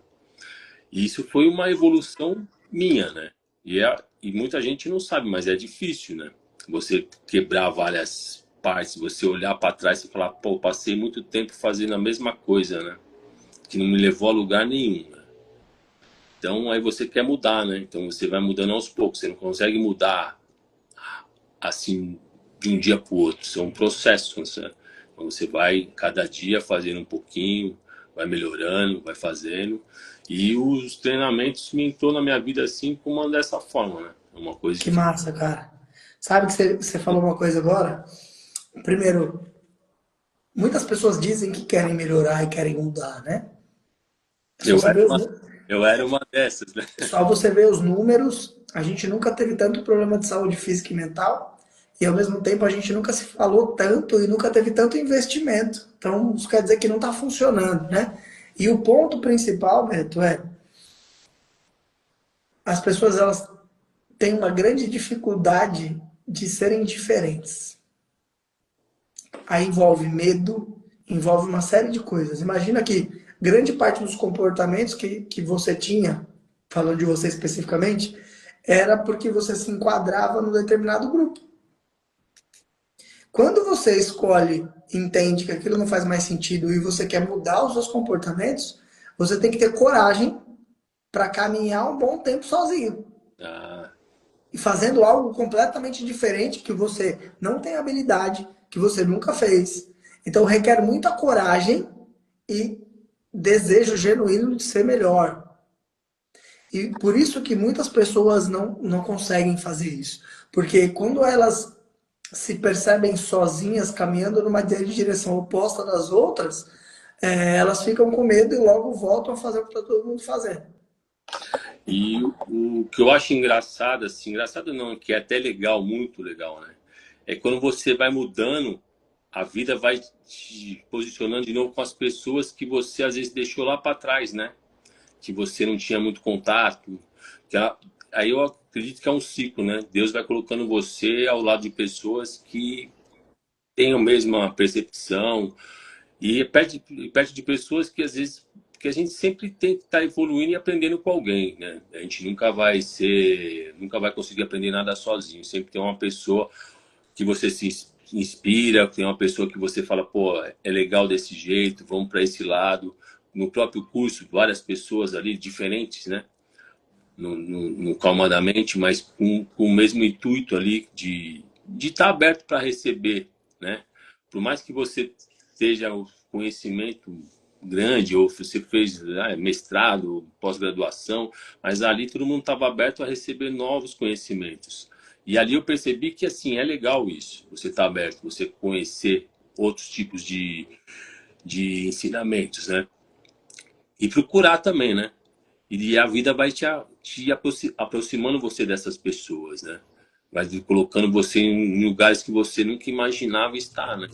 E isso foi uma evolução minha, né? E muita gente não sabe, mas é difícil, né? Você quebrar várias partes, você olhar para trás e falar, pô, passei muito tempo fazendo a mesma coisa, né? Que não me levou a lugar nenhum, né? Então aí você quer mudar, né? Então você vai mudando aos poucos, você não consegue mudar assim de um dia para o outro, isso é um processo, né? Então você vai cada dia fazendo um pouquinho, vai melhorando, vai fazendo. E os treinamentos me entrou na minha vida assim como dessa forma, né? É uma coisa Que que massa, cara. Sabe que você falou uma coisa agora? Primeiro, muitas pessoas dizem que querem melhorar e querem mudar, né? É só eu você era ver uma, eu era uma dessas, né? só você ver os números. A gente nunca teve tanto problema de saúde física e mental. E ao mesmo tempo a gente nunca se falou tanto e nunca teve tanto investimento. Então isso quer dizer que não está funcionando, né? E o ponto principal, Beto, é as pessoas elas têm uma grande dificuldade de serem diferentes. Aí envolve medo, envolve uma série de coisas. Imagina que grande parte dos comportamentos que você tinha, falando de você especificamente, era porque você se enquadrava num determinado grupo. Quando você escolhe, entende que aquilo não faz mais sentido e você quer mudar os seus comportamentos, você tem que ter coragem para caminhar um bom tempo sozinho. Ah, E fazendo algo completamente diferente que você não tem habilidade, que você nunca fez. Então requer muita coragem e desejo genuíno de ser melhor. E por isso que muitas pessoas não conseguem fazer isso. Porque quando elas se percebem sozinhas, caminhando numa direção oposta das outras, elas ficam com medo e logo voltam a fazer o que está todo mundo fazendo. e o que eu acho engraçado, assim, engraçado não, que é até legal, muito legal, né? É quando você vai mudando, a vida vai te posicionando de novo com as pessoas que você às vezes deixou lá para trás, né? Que você não tinha muito contato. Aí eu acredito que é um ciclo, né? Deus vai colocando você ao lado de pessoas que têm a mesma percepção e perto de pessoas que às vezes que a gente sempre tem que estar evoluindo e aprendendo com alguém, né? A gente nunca vai conseguir aprender nada sozinho. Sempre tem uma pessoa que você se inspira, tem uma pessoa que você fala, pô, é legal desse jeito, vamos para esse lado. No próprio curso, várias pessoas ali diferentes, né? No calmadamente, mas com o mesmo intuito ali de estar aberto para receber, né? Por mais que você seja o conhecimento grande ou você fez mestrado, pós-graduação, mas ali todo mundo estava aberto a receber novos conhecimentos. E ali eu percebi que assim é legal isso, você está aberto, você conhecer outros tipos de ensinamentos, né? E procurar também, né? E a vida vai te aproximando você dessas pessoas, né? Mas colocando você em lugares que você nunca imaginava estar, né?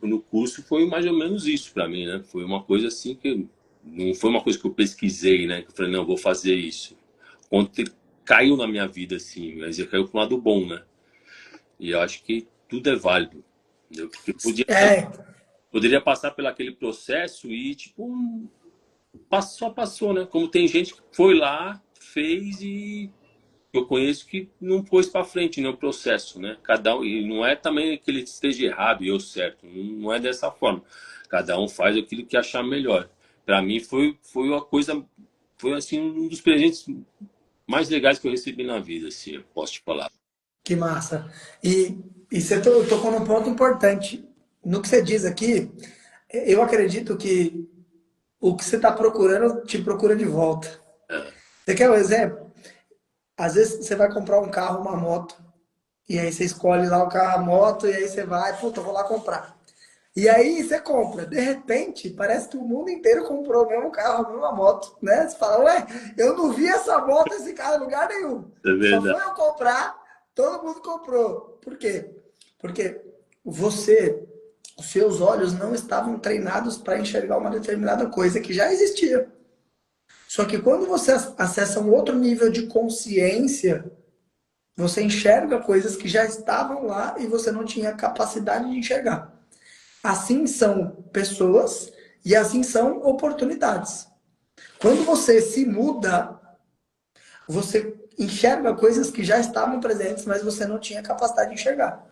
No curso foi mais ou menos isso para mim, né? Foi uma coisa assim que não foi uma coisa que eu pesquisei, né? Que eu falei, não, eu vou fazer isso. Ontem caiu na minha vida assim, mas caiu pro lado bom, né? E eu acho que tudo é válido. Entendeu? Porque eu É, poderia passar pelo aquele processo e tipo só passou, né? Como tem gente que foi lá, fez e eu conheço que não pôs para frente no processo, né? Cada um, e não é também que ele esteja errado e eu certo, não é dessa forma. Cada um faz aquilo que achar melhor. Para mim foi uma coisa, foi assim um dos presentes mais legais que eu recebi na vida, assim, eu posso te falar. que massa. E você tocou num ponto importante. No que você diz aqui, eu acredito que o que você está procurando te procura de volta. É, Você quer um exemplo? Às vezes você vai comprar um carro, uma moto, e aí você escolhe lá o carro, a moto, e aí você vai, puta, eu vou lá comprar. E aí você compra. De repente, parece que o mundo inteiro comprou o mesmo carro, a mesma moto, né? Você fala, ué, eu não vi essa moto, esse carro em lugar nenhum. é Só verdade. foi eu comprar, todo mundo comprou. Por quê? Porque você, os seus olhos não estavam treinados para enxergar uma determinada coisa que já existia. Só que quando você acessa um outro nível de consciência, você enxerga coisas que já estavam lá e você não tinha capacidade de enxergar. Assim são pessoas e assim são oportunidades. Quando você se muda, você enxerga coisas que já estavam presentes, mas você não tinha capacidade de enxergar.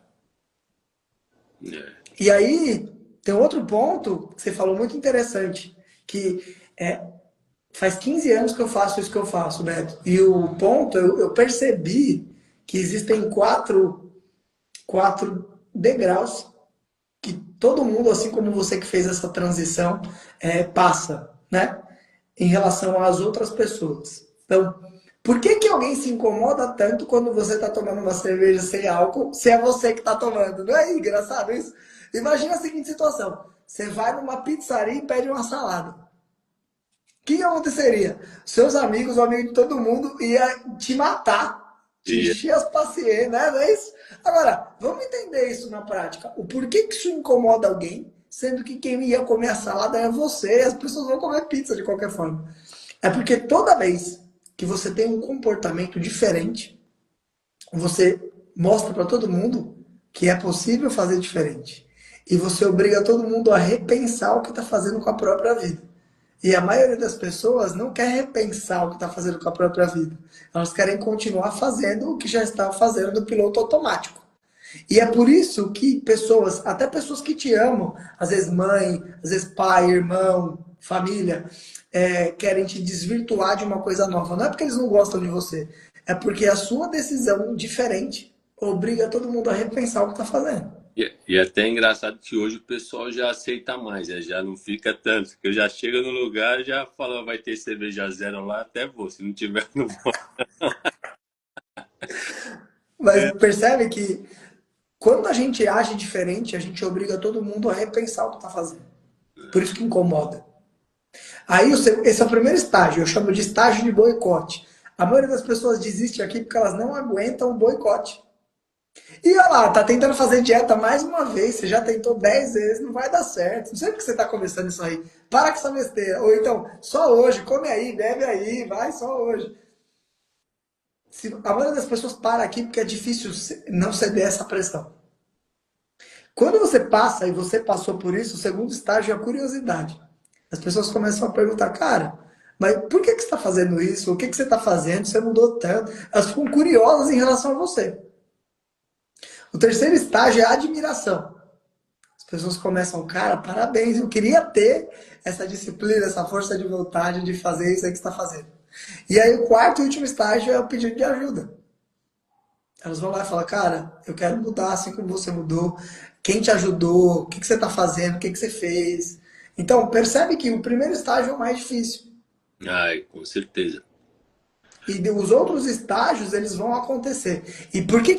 É. E aí, tem outro ponto que você falou muito interessante, que faz 15 anos que eu faço isso que eu faço, Beto. E o ponto, eu percebi que existem quatro degraus que todo mundo, assim como você que fez essa transição, passa, né? Em relação às outras pessoas. Então, por que que alguém se incomoda tanto quando você está tomando uma cerveja sem álcool, se é você que está tomando? Não é engraçado isso? Imagina a seguinte situação. Você vai numa pizzaria e pede uma salada. O que aconteceria? Seus amigos, o amigo de todo mundo, ia te matar, te E, encher as paciências, né? Não é isso? Agora, vamos entender isso na prática. O porquê que isso incomoda alguém, sendo que quem ia comer a salada é você, as pessoas vão comer pizza de qualquer forma. É porque toda vez que você tem um comportamento diferente, você mostra para todo mundo que é possível fazer diferente. E você obriga todo mundo a repensar o que está fazendo com a própria vida. E a maioria das pessoas não quer repensar o que está fazendo com a própria vida. Elas querem continuar fazendo o que já está fazendo no piloto automático. E é por isso que pessoas, até pessoas que te amam, às vezes mãe, às vezes pai, irmão, família, querem te desvirtuar de uma coisa nova. Não é porque eles não gostam de você, é porque a sua decisão diferente obriga todo mundo a repensar o que está fazendo. e é até engraçado que hoje o pessoal já aceita mais, né? Já não fica tanto. Porque eu já chego no lugar e já falo, vai ter cerveja zero lá, até vou. Se não tiver, não vou. Mas percebe que quando a gente age diferente, a gente obriga todo mundo a repensar o que está fazendo. Por isso que incomoda. Aí esse é o primeiro estágio, eu chamo de estágio de boicote. A maioria das pessoas desiste aqui porque elas não aguentam o boicote. E olha lá, tá tentando fazer dieta mais uma vez, você já tentou 10 vezes, não vai dar certo. Não sei porque você tá começando isso aí. Para com essa besteira. Ou então, só hoje, come aí, bebe aí, vai só hoje. A maioria das pessoas para aqui porque é difícil não ceder essa pressão. Quando você passa e você passou por isso, o segundo estágio é a curiosidade. As pessoas começam a perguntar, cara, mas por que você está fazendo isso? O que você está fazendo? Você mudou tanto. Elas ficam curiosas em relação a você. O terceiro estágio é a admiração. As pessoas começam, cara, parabéns, eu queria ter essa disciplina, essa força de vontade de fazer isso aí que você está fazendo. E aí o quarto e último estágio é o pedido de ajuda. Elas vão lá e falam, cara, eu quero mudar assim como você mudou. Quem te ajudou? O que você está fazendo? O que você fez? Então, percebe que o primeiro estágio é o mais difícil. Ai, com certeza. E os outros estágios, eles vão acontecer. E por que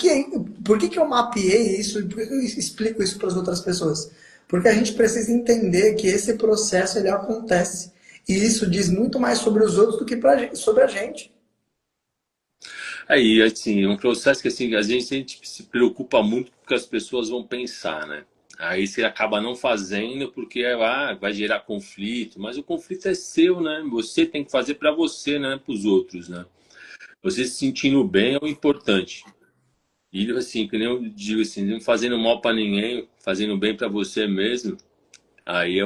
eu mapeei isso e por que eu explico isso para as outras pessoas? Porque a gente precisa entender que esse processo, ele acontece. E isso diz muito mais sobre os outros do que sobre a gente. Aí, assim, é um processo que, assim, às vezes a gente se preocupa muito com o que as pessoas vão pensar, né? Aí você acaba não fazendo porque vai gerar conflito, mas o conflito é seu, né? Você tem que fazer para você, né? Para os outros, né? Você se sentindo bem é o importante. E, assim, que nem eu digo assim, não fazendo mal para ninguém, fazendo bem para você mesmo, aí é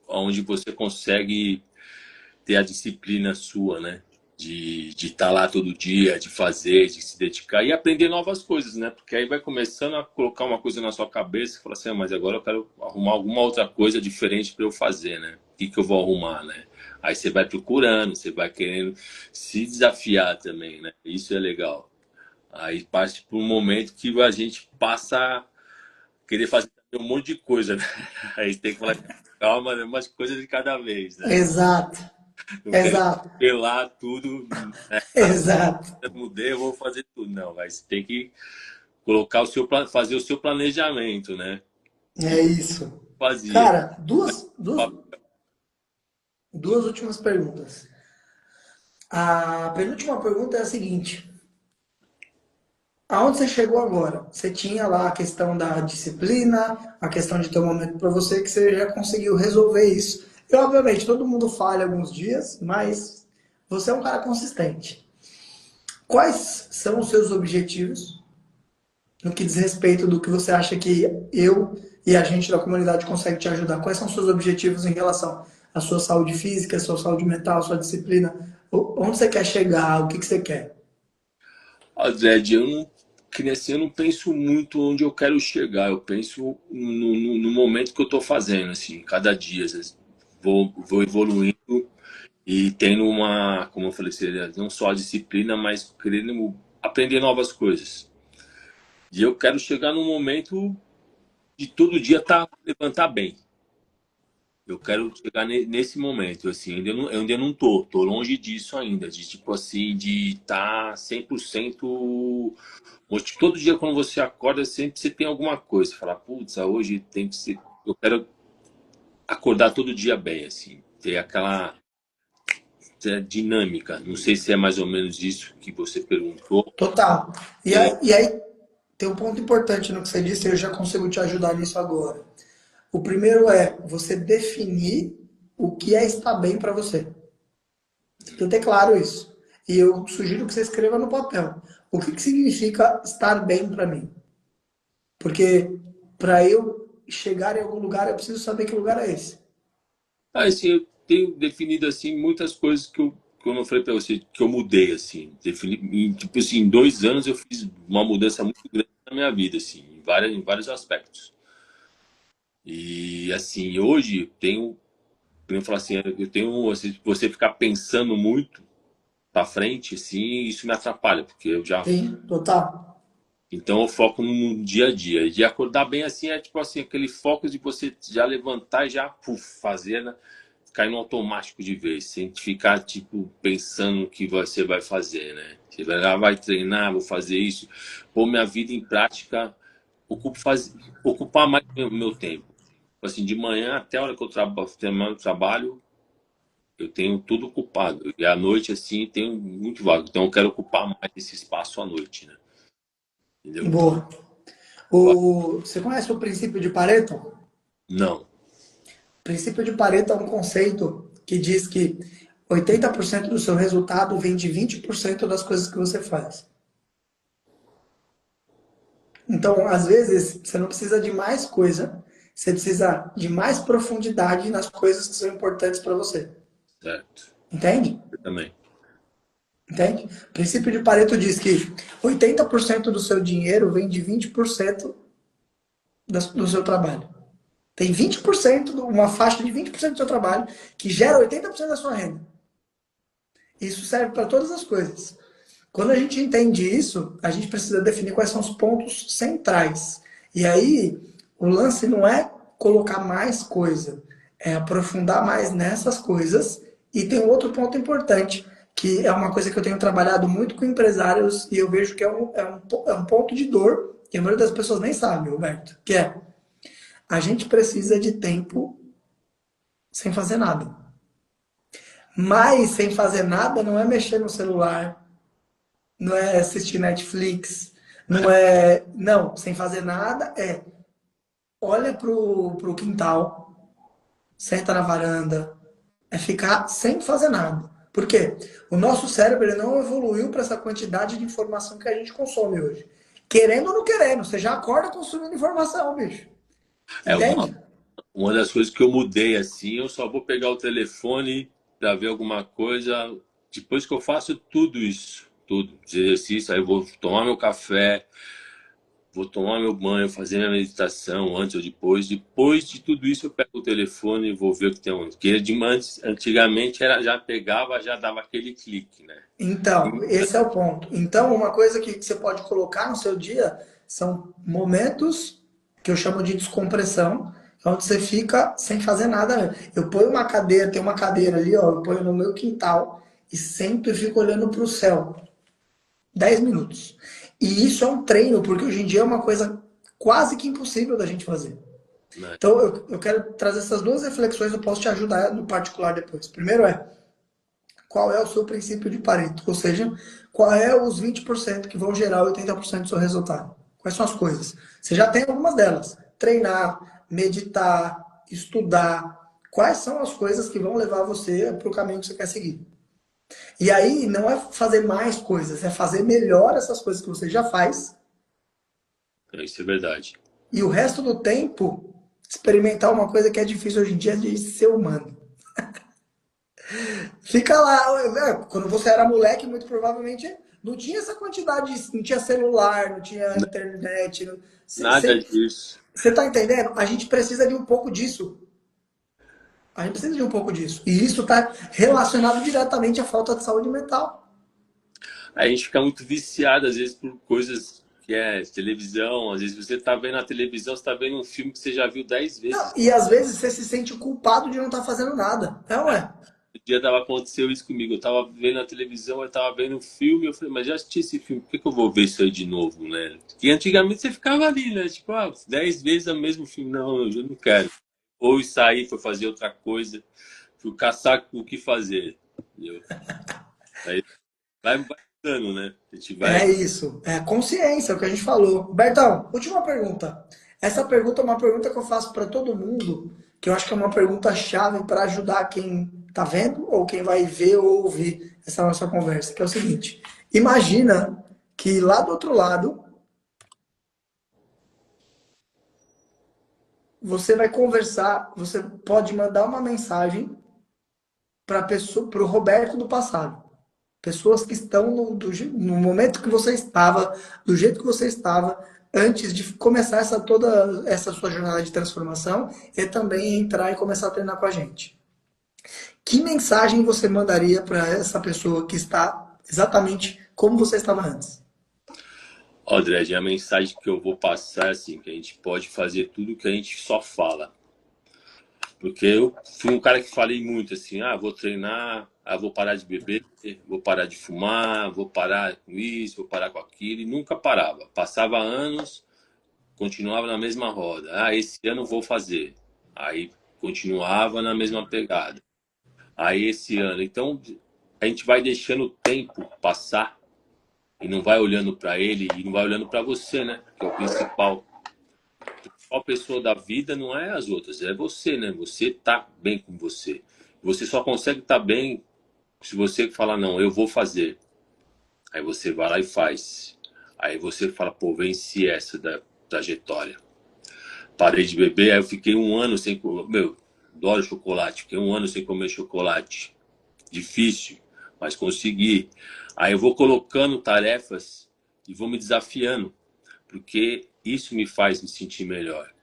onde você consegue ter a disciplina sua, né? De estar lá todo dia, de fazer, de se dedicar e aprender novas coisas, né? Porque aí vai começando a colocar uma coisa na sua cabeça e fala assim, mas agora eu quero arrumar alguma outra coisa diferente para eu fazer, né? O que eu vou arrumar, né? Aí você vai procurando, você vai querendo se desafiar também, né? Isso é legal. Aí parte por um momento que a gente passa a querer fazer um monte de coisa, né? Aí você tem que falar, calma, né? Umas coisas de cada vez, né? Exato, Não quero exato, pelar tudo, né? exato. Eu mudei, eu vou fazer tudo. Não, mas tem que colocar fazer o seu planejamento, né? É isso. Fazia. Cara, duas últimas perguntas. A penúltima pergunta é a seguinte: aonde você chegou agora? Você tinha lá a questão da disciplina, a questão de ter um momento para você, que você já conseguiu resolver isso. E, obviamente, todo mundo falha alguns dias, mas você é um cara consistente. Quais são os seus objetivos no que diz respeito do que você acha que eu e a gente da comunidade consegue te ajudar? Quais são os seus objetivos em relação à sua saúde física, à sua saúde mental, à sua disciplina? Onde você quer chegar? O que você quer? Zed, eu não, que nem assim, eu não penso muito onde eu quero chegar. Eu penso no momento que eu estou fazendo, assim, cada dia. Às vezes vou evoluindo e tendo uma, como eu falei, seria não só a disciplina, mas querendo aprender novas coisas. E eu quero chegar num momento de todo dia levantar bem. Eu quero chegar nesse momento, assim, eu ainda não tô longe disso ainda, de tipo assim, de estar 100%. Todo dia quando você acorda, sempre você tem alguma coisa, você fala, putz, hoje tem que ser. Eu quero acordar todo dia bem, assim, ter aquela dinâmica. Não sei se é mais ou menos isso que você perguntou. Total. E É, aí, e aí tem um ponto importante no que você disse, e eu já consigo te ajudar nisso agora. O primeiro é você definir o que é estar bem para você. Você precisa ter claro isso. E eu sugiro que você escreva no papel. O que significa estar bem para mim? Porque para eu chegar em algum lugar, eu preciso saber que lugar é esse. assim, eu tenho definido assim muitas coisas que eu não falei para você, que eu mudei assim. Tipo assim, em 2 anos eu fiz uma mudança muito grande na minha vida, assim, em vários aspectos. E assim, hoje tenho, como eu falo assim, eu tenho, assim, você ficar pensando muito para frente, assim, isso me atrapalha, porque eu já. Sim, total. Então eu foco no dia a dia. E de acordar bem assim é tipo assim, aquele foco de você já levantar e já fazer, né? Cair no automático de vez, sem ficar tipo pensando no que você vai fazer, né? Você vai lá, vai treinar, vou fazer isso, pôr minha vida em prática, ocupo ocupar mais meu tempo. Assim, de manhã até a hora que eu termino o trabalho, eu tenho tudo ocupado. E à noite, assim, tenho muito vago. Então eu quero ocupar mais esse espaço à noite, né? Entendeu? Boa. Você conhece o princípio de Pareto? O Não. princípio de Pareto é um conceito que diz que 80% do seu resultado vem de 20% das coisas que você faz. Então, às vezes, você não precisa de mais coisa, você precisa de mais profundidade nas coisas que são importantes para você. Certo. Entende? Eu também. Entende? O princípio de Pareto diz que 80% do seu dinheiro vem de 20% do seu trabalho. Tem 20%, uma faixa de 20% do seu trabalho que gera 80% da sua renda. Isso serve para todas as coisas. Quando a gente entende isso, a gente precisa definir quais são os pontos centrais. E aí, o lance não é colocar mais coisa, é aprofundar mais nessas coisas. E tem um outro ponto importante, que é uma coisa que eu tenho trabalhado muito com empresários e eu vejo que é um ponto de dor que a maioria das pessoas nem sabe, Roberto, que é a gente precisa de tempo sem fazer nada. Mas sem fazer nada não é mexer no celular, não é assistir Netflix, não é, não, sem fazer nada, é olha pro quintal, senta na varanda, é ficar sem fazer nada. Por quê? O nosso cérebro ele não evoluiu para essa quantidade de informação que a gente consome hoje. Querendo ou não querendo, você já acorda consumindo informação, bicho. É Entende? uma das coisas que eu mudei assim, eu só vou pegar o telefone para ver alguma coisa depois que eu faço tudo isso, tudo, exercício, aí eu vou tomar meu café, vou tomar meu banho, fazer minha meditação antes ou depois. Depois de tudo isso, eu pego o telefone e vou ver o que tem onde. Porque antigamente era, já pegava, já dava aquele clique, né? Então, esse é o ponto. Então, uma coisa que você pode colocar no seu dia são momentos que eu chamo de descompressão, onde você fica sem fazer nada mesmo. Eu ponho uma cadeira, tem uma cadeira ali, ó, eu ponho no meu quintal e sempre fico olhando para o céu. 10 minutos. E isso é um treino, porque hoje em dia é uma coisa quase que impossível da gente fazer. Né? Então, eu quero trazer essas duas reflexões, eu posso te ajudar no particular depois. Primeiro é, qual é o seu princípio de Pareto? Ou seja, qual é os 20% que vão gerar 80% do seu resultado? Quais são as coisas? Você já tem algumas delas. Treinar, meditar, estudar. Quais são as coisas que vão levar você para o caminho que você quer seguir? E aí não é fazer mais coisas, é fazer melhor essas coisas que você já faz Isso é verdade. e o resto do tempo experimentar uma coisa que é difícil hoje em dia de ser humano. Fica lá, quando você era moleque, muito provavelmente não tinha essa quantidade, não tinha celular, não tinha internet. Nada Você disso. tá entendendo? A gente precisa de um pouco disso. A gente precisa de um pouco disso. E isso está relacionado diretamente à falta de saúde mental. A gente fica muito viciado, às vezes, por coisas que é televisão. Às vezes você tá vendo na televisão, você tá vendo um filme que você já viu 10 Não, vezes. e às vezes você se sente culpado de não estar fazendo nada. Não é? Um dia aconteceu isso comigo. Eu tava vendo na televisão, eu tava vendo um filme, eu falei, mas já assisti esse filme, por que eu vou ver isso aí de novo, né? E antigamente você ficava ali, né? Tipo, 10 vezes o mesmo filme. Não, eu já não quero. Ou sair, foi fazer outra coisa, fui caçar o que fazer. Entendeu? Aí vai mudando, né? A gente É vai. isso. É consciência, é o que a gente falou. Bertão, última pergunta. Essa pergunta é uma pergunta que eu faço para todo mundo, que eu acho que é uma pergunta chave para ajudar quem está vendo ou quem vai ver ou ouvir essa nossa conversa, que é o seguinte: imagina que lá do outro lado você vai conversar, você pode mandar uma mensagem para pessoa, para o Roberto do passado. Pessoas que estão no momento que você estava, do jeito que você estava, antes de começar toda essa sua jornada de transformação e também entrar e começar a treinar com a gente. Que mensagem você mandaria para essa pessoa que está exatamente como você estava antes? Ó, Dredd, a mensagem que eu vou passar é assim, que a gente pode fazer tudo que a gente só fala. Porque eu fui um cara que falei muito assim, vou treinar, vou parar de beber, vou parar de fumar, vou parar com isso, vou parar com aquilo, e nunca parava. Passava anos, continuava na mesma roda. Esse ano vou fazer. Aí continuava na mesma pegada. Aí esse ano. Então a gente vai deixando o tempo passar e não vai olhando para ele e não vai olhando para você, né? Que é o principal. Qual pessoa da vida não é as outras, é você, né? Você tá bem com você. Você só consegue estar bem se você falar, não, eu vou fazer. Aí você vai lá e faz. Aí você fala, pô, venci essa da trajetória. Parei de beber, aí eu fiquei um ano sem comer. Meu, adoro chocolate, fiquei um ano sem comer chocolate. Difícil, mas consegui. Aí eu vou colocando tarefas e vou me desafiando, porque isso me faz me sentir melhor.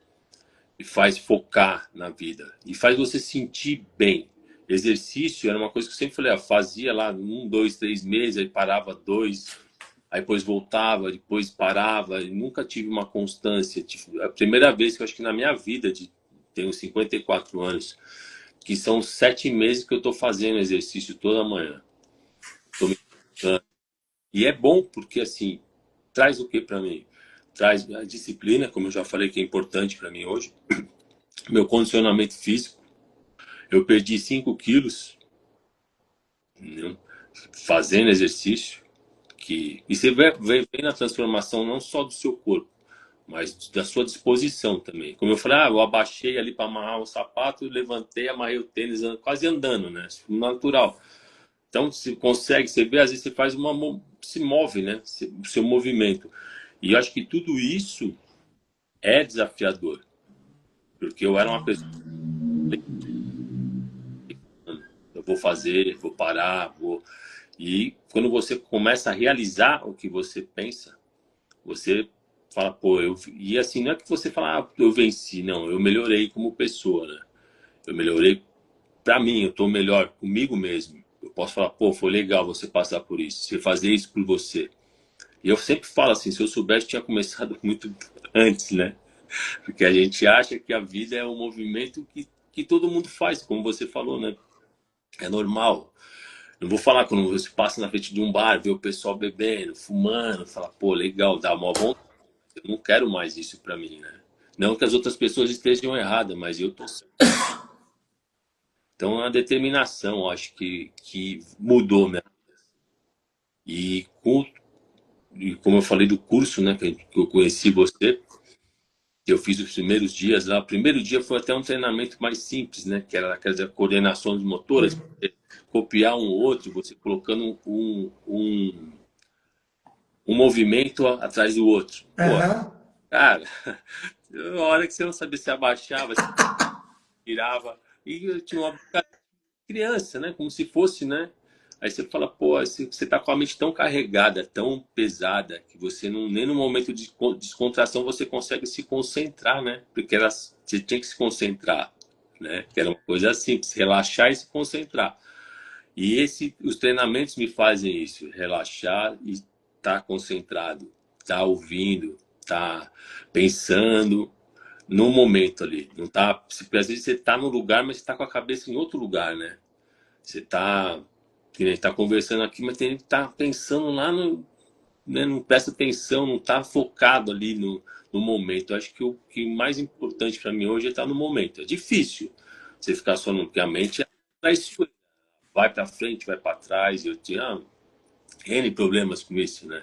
E faz focar na vida e faz você sentir bem. Exercício era uma coisa que eu sempre falei, fazia lá 1, 2, 3 meses, aí parava 2, aí depois voltava, depois parava, e nunca tive uma constância. A primeira vez que eu acho que na minha vida, tenho 54 anos, que são 7 meses que eu estou fazendo exercício toda manhã. Tô me... E é bom porque assim, traz o que para mim? Traz a disciplina, como eu já falei que é importante para mim hoje, meu condicionamento físico. Eu perdi 5 quilos, né, fazendo exercício, E você vem na transformação não só do seu corpo, mas da sua disposição também. Como eu falei, eu abaixei ali para amarrar o sapato, levantei, amarrei o tênis, quase andando, né? Natural. Então, você consegue, você vê, às vezes você faz se move, né? O seu movimento. E eu acho que tudo isso é desafiador. Porque eu era uma pessoa, eu vou fazer, vou parar, vou... E quando você começa a realizar o que você pensa, você fala, pô, e assim, não é que você fala, eu venci, não, eu melhorei como pessoa, né? Eu melhorei pra mim, eu tô melhor comigo mesmo. Eu posso falar, pô, foi legal você passar por isso, você fazer isso por você. E eu sempre falo assim, se eu soubesse, tinha começado muito antes, né? Porque a gente acha que a vida é um movimento que todo mundo faz, como você falou, né? É normal. Não vou falar quando você passa na frente de um bar, vê o pessoal bebendo, fumando, fala, pô, legal, dá uma vontade. Eu não quero mais isso pra mim, né? Não que as outras pessoas estejam erradas, mas eu tô certo. Então, a determinação, acho que mudou, né? E, e como eu falei do curso, né, que eu conheci você, eu fiz os primeiros dias lá. O primeiro dia foi até um treinamento mais simples, né? Que era aquela coordenação de motoras, copiar um outro, você colocando um movimento atrás do outro. Pô, Aham. cara, a hora que você não sabia se abaixava, se virava, e eu tinha uma criança, né? Como se fosse, né? Aí você fala, pô, você tá com a mente tão carregada, tão pesada, que você não, nem no momento de descontração você consegue se concentrar, né? Porque você tinha que se concentrar, né? Que era uma coisa assim, se relaxar e se concentrar. E os treinamentos me fazem isso, relaxar e estar tá concentrado, estar ouvindo, estar pensando no momento ali. Não tá, às vezes você está no lugar, mas você está com a cabeça em outro lugar, né? Você está, que nem tá conversando aqui, mas tem que estar pensando lá no, né, não presta atenção, não está focado ali no momento. Eu acho que o que mais importante para mim hoje é estar no momento. É difícil você ficar só no, porque a mente vai para frente, vai para trás. Eu tinha N problemas com isso, né?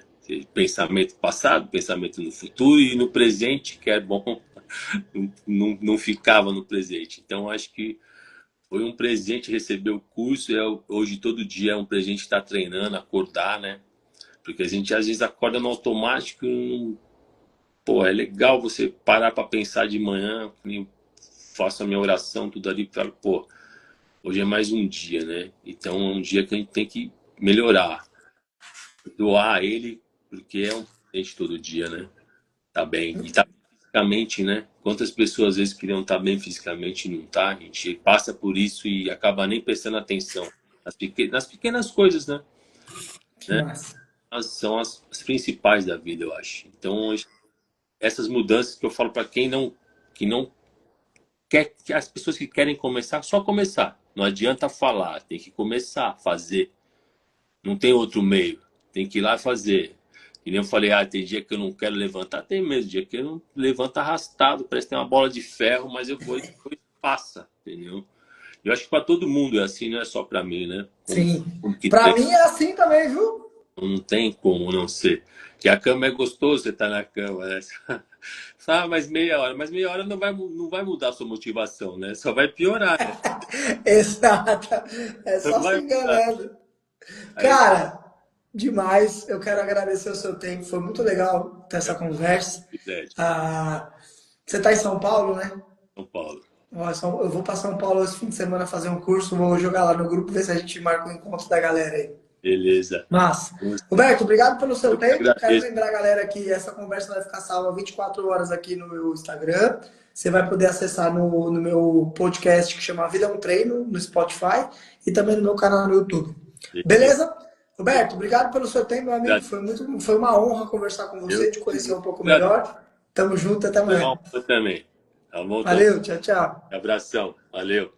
Pensamento passado, pensamento no futuro e no presente, que é bom, não ficava no presente. Então, acho que foi um presente receber o curso. Hoje, todo dia, é um presente estar treinando, acordar, né? Porque a gente, às vezes, acorda no automático e não... Pô, é legal você parar para pensar de manhã, faço a minha oração, tudo ali, para pô, hoje é mais um dia, né? Então, é um dia que a gente tem que melhorar, doar a ele, porque é um presente todo dia, né? Tá bem. E tá bem fisicamente, né? Quantas pessoas às vezes queriam estar bem fisicamente e não tá? A gente passa por isso e acaba nem prestando atenção nas pequenas coisas, né? Que Né? massa. São as principais da vida, eu acho. Então, essas mudanças que eu falo para que não quer, que as pessoas que querem começar, só começar. Não adianta falar, tem que começar, fazer. Não tem outro meio. Tem que ir lá e fazer. E nem eu falei, tem dia que eu não quero levantar, tem mesmo dia que eu não levanto arrastado, parece que tem uma bola de ferro, mas eu vou e depois passa, entendeu? Eu acho que para todo mundo é assim, não é só para mim, né? Sim. Como que Pra tem, mim é assim também, viu? não tem como não ser. Que a cama é gostoso, você tá na cama, né? Mas meia hora não vai mudar a sua motivação, né? Só vai piorar, né? Exato. É Não só se vai mudar. enganando. Aí, Cara, demais. Eu quero agradecer o seu tempo. Foi muito legal ter essa conversa. Zé, Ah, você tá em São Paulo, né? São Paulo. Ó, eu vou para São Paulo esse fim de semana fazer um curso. Vou jogar lá no grupo, ver se a gente marca o encontro da galera aí. Beleza. Mas, Roberto, obrigado pelo seu Eu que tempo. Quero agradeço. lembrar, galera, que essa conversa vai ficar salva 24 horas aqui no meu Instagram. Você vai poder acessar no meu podcast que chama Vida é um Treino, no Spotify, e também no meu canal no YouTube. Beleza? Roberto, obrigado pelo seu tempo, meu amigo. Foi uma honra conversar com Eu você, te conhecer um pouco agradeço. melhor. Tamo junto, até Foi uma amanhã. honra também. Tá bom? Então, Valeu, tchau, tchau. abração. Valeu.